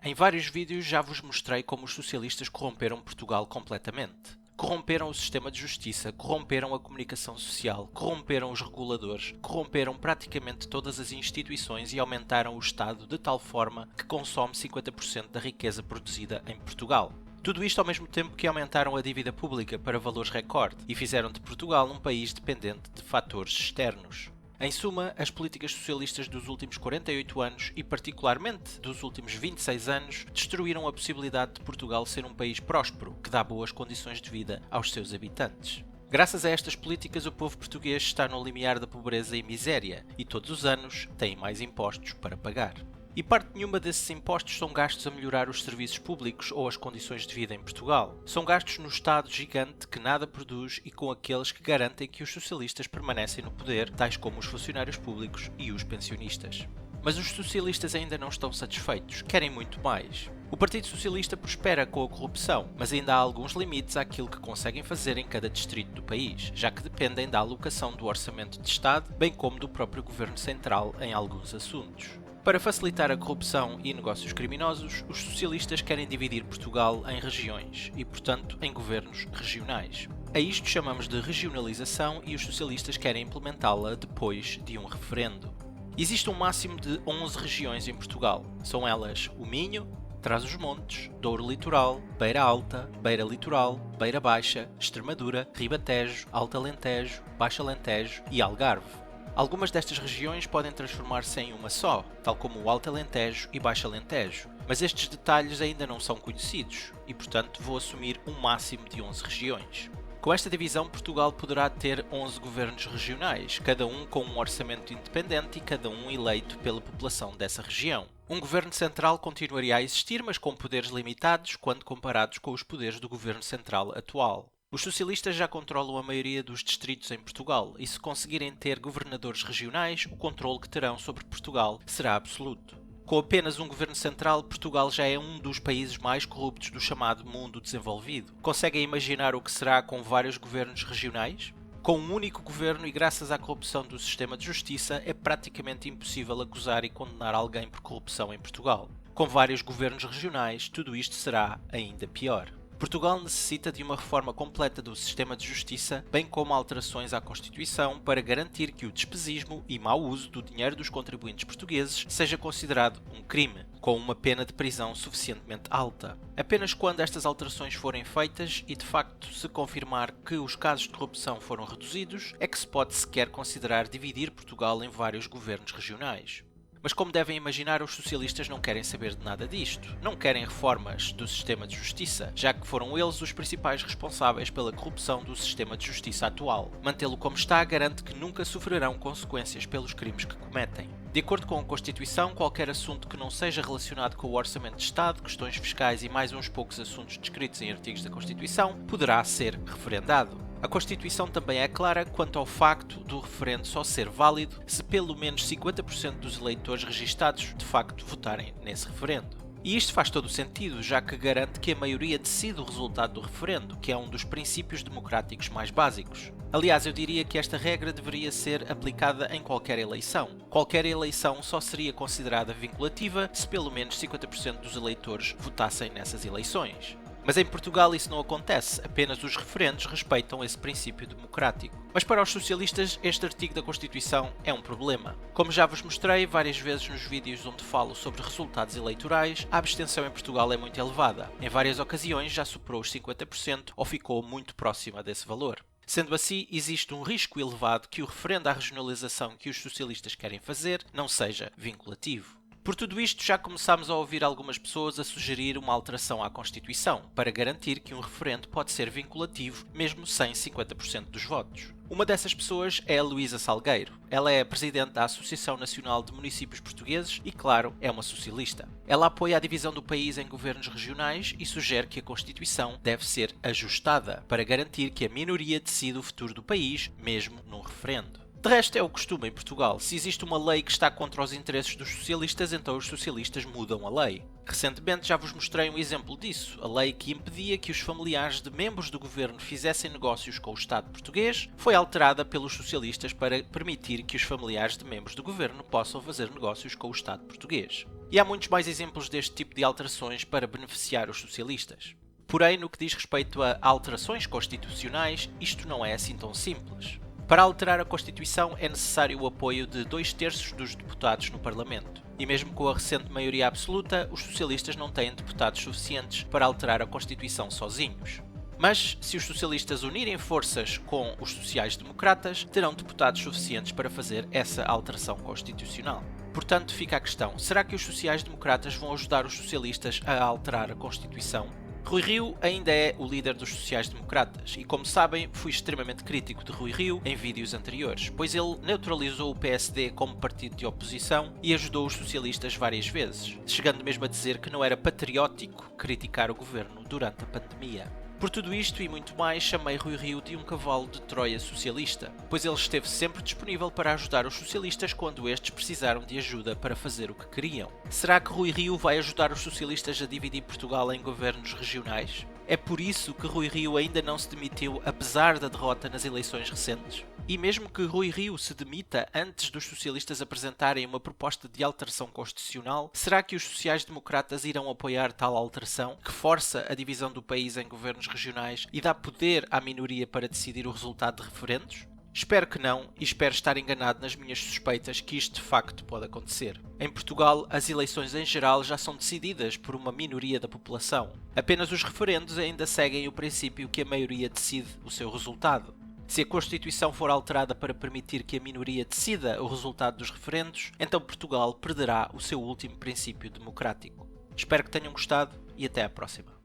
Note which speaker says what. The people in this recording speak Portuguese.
Speaker 1: Em vários vídeos já vos mostrei como os socialistas corromperam Portugal completamente. Corromperam o sistema de justiça, corromperam a comunicação social, corromperam os reguladores, corromperam praticamente todas as instituições e aumentaram o Estado de tal forma que consome 50% da riqueza produzida em Portugal. Tudo isto ao mesmo tempo que aumentaram a dívida pública para valores recorde e fizeram de Portugal um país dependente de fatores externos. Em suma, as políticas socialistas dos últimos 48 anos e particularmente dos últimos 26 anos destruíram a possibilidade de Portugal ser um país próspero que dá boas condições de vida aos seus habitantes. Graças a estas políticas, o povo português está no limiar da pobreza e miséria e todos os anos tem mais impostos para pagar. E parte nenhuma desses impostos são gastos a melhorar os serviços públicos ou as condições de vida em Portugal. São gastos no Estado gigante que nada produz e com aqueles que garantem que os socialistas permanecem no poder, tais como os funcionários públicos e os pensionistas. Mas os socialistas ainda não estão satisfeitos, querem muito mais. O Partido Socialista prospera com a corrupção, mas ainda há alguns limites àquilo que conseguem fazer em cada distrito do país, já que dependem da alocação do orçamento de Estado, bem como do próprio Governo Central em alguns assuntos. Para facilitar a corrupção e negócios criminosos, os socialistas querem dividir Portugal em regiões e, portanto, em governos regionais. A isto chamamos de regionalização e os socialistas querem implementá-la depois de um referendo. Existe um máximo de 11 regiões em Portugal. São elas o Minho, Trás-os-Montes, Douro Litoral, Beira Alta, Beira Litoral, Beira Baixa, Extremadura, Ribatejo, Alto Alentejo, Baixo Alentejo e Algarve. Algumas destas regiões podem transformar-se em uma só, tal como o Alto Alentejo e Baixo Alentejo, mas estes detalhes ainda não são conhecidos e, portanto, vou assumir um máximo de 11 regiões. Com esta divisão, Portugal poderá ter 11 governos regionais, cada um com um orçamento independente e cada um eleito pela população dessa região. Um governo central continuaria a existir, mas com poderes limitados quando comparados com os poderes do governo central atual. Os socialistas já controlam a maioria dos distritos em Portugal e, se conseguirem ter governadores regionais, o controle que terão sobre Portugal será absoluto. Com apenas um governo central, Portugal já é um dos países mais corruptos do chamado mundo desenvolvido. Conseguem imaginar o que será com vários governos regionais? Com um único governo e graças à corrupção do sistema de justiça, é praticamente impossível acusar e condenar alguém por corrupção em Portugal. Com vários governos regionais, tudo isto será ainda pior. Portugal necessita de uma reforma completa do sistema de justiça, bem como alterações à Constituição para garantir que o despesismo e mau uso do dinheiro dos contribuintes portugueses seja considerado um crime, com uma pena de prisão suficientemente alta. Apenas quando estas alterações forem feitas e de facto se confirmar que os casos de corrupção foram reduzidos, é que se pode sequer considerar dividir Portugal em vários governos regionais. Mas como devem imaginar, os socialistas não querem saber de nada disto. Não querem reformas do sistema de justiça, já que foram eles os principais responsáveis pela corrupção do sistema de justiça atual. Mantê-lo como está garante que nunca sofrerão consequências pelos crimes que cometem. De acordo com a Constituição, qualquer assunto que não seja relacionado com o Orçamento de Estado, questões fiscais e mais uns poucos assuntos descritos em artigos da Constituição, poderá ser referendado. A Constituição também é clara quanto ao facto do referendo só ser válido se pelo menos 50% dos eleitores registados de facto votarem nesse referendo. E isto faz todo o sentido, já que garante que a maioria decide o resultado do referendo, que é um dos princípios democráticos mais básicos. Aliás, eu diria que esta regra deveria ser aplicada em qualquer eleição. Qualquer eleição só seria considerada vinculativa se pelo menos 50% dos eleitores votassem nessas eleições. Mas em Portugal isso não acontece, apenas os referendos respeitam esse princípio democrático. Mas para os socialistas, este artigo da Constituição é um problema. Como já vos mostrei várias vezes nos vídeos onde falo sobre resultados eleitorais, a abstenção em Portugal é muito elevada. Em várias ocasiões já superou os 50% ou ficou muito próxima desse valor. Sendo assim, existe um risco elevado que o referendo à regionalização que os socialistas querem fazer não seja vinculativo. Por tudo isto, já começámos a ouvir algumas pessoas a sugerir uma alteração à Constituição para garantir que um referendo pode ser vinculativo mesmo sem 50% dos votos. Uma dessas pessoas é a Luísa Salgueiro. Ela é a presidente da Associação Nacional de Municípios Portugueses e, claro, é uma socialista. Ela apoia a divisão do país em governos regionais e sugere que a Constituição deve ser ajustada para garantir que a minoria decida o futuro do país, mesmo num referendo. De resto, é o costume em Portugal. Se existe uma lei que está contra os interesses dos socialistas, então os socialistas mudam a lei. Recentemente já vos mostrei um exemplo disso, a lei que impedia que os familiares de membros do governo fizessem negócios com o Estado português foi alterada pelos socialistas para permitir que os familiares de membros do governo possam fazer negócios com o Estado português. E há muitos mais exemplos deste tipo de alterações para beneficiar os socialistas. Porém, no que diz respeito a alterações constitucionais, isto não é assim tão simples. Para alterar a Constituição é necessário o apoio de 2/3 dos deputados no Parlamento. E mesmo com a recente maioria absoluta, os socialistas não têm deputados suficientes para alterar a Constituição sozinhos. Mas, se os socialistas unirem forças com os sociais-democratas, terão deputados suficientes para fazer essa alteração constitucional. Portanto, fica a questão: será que os sociais-democratas vão ajudar os socialistas a alterar a Constituição? Rui Rio ainda é o líder dos sociais-democratas e, como sabem, fui extremamente crítico de Rui Rio em vídeos anteriores, pois ele neutralizou o PSD como partido de oposição e ajudou os socialistas várias vezes, chegando mesmo a dizer que não era patriótico criticar o governo durante a pandemia. Por tudo isto e muito mais, chamei Rui Rio de um cavalo de Troia socialista, pois ele esteve sempre disponível para ajudar os socialistas quando estes precisaram de ajuda para fazer o que queriam. Será que Rui Rio vai ajudar os socialistas a dividir Portugal em governos regionais? É por isso que Rui Rio ainda não se demitiu, apesar da derrota nas eleições recentes? E mesmo que Rui Rio se demita antes dos socialistas apresentarem uma proposta de alteração constitucional, será que os sociais-democratas irão apoiar tal alteração, que força a divisão do país em governos regionais e dá poder à minoria para decidir o resultado de referendos? Espero que não, e espero estar enganado nas minhas suspeitas que isto de facto pode acontecer. Em Portugal, as eleições em geral já são decididas por uma minoria da população. Apenas os referendos ainda seguem o princípio que a maioria decide o seu resultado. Se a Constituição for alterada para permitir que a minoria decida o resultado dos referendos, então Portugal perderá o seu último princípio democrático. Espero que tenham gostado e até à próxima.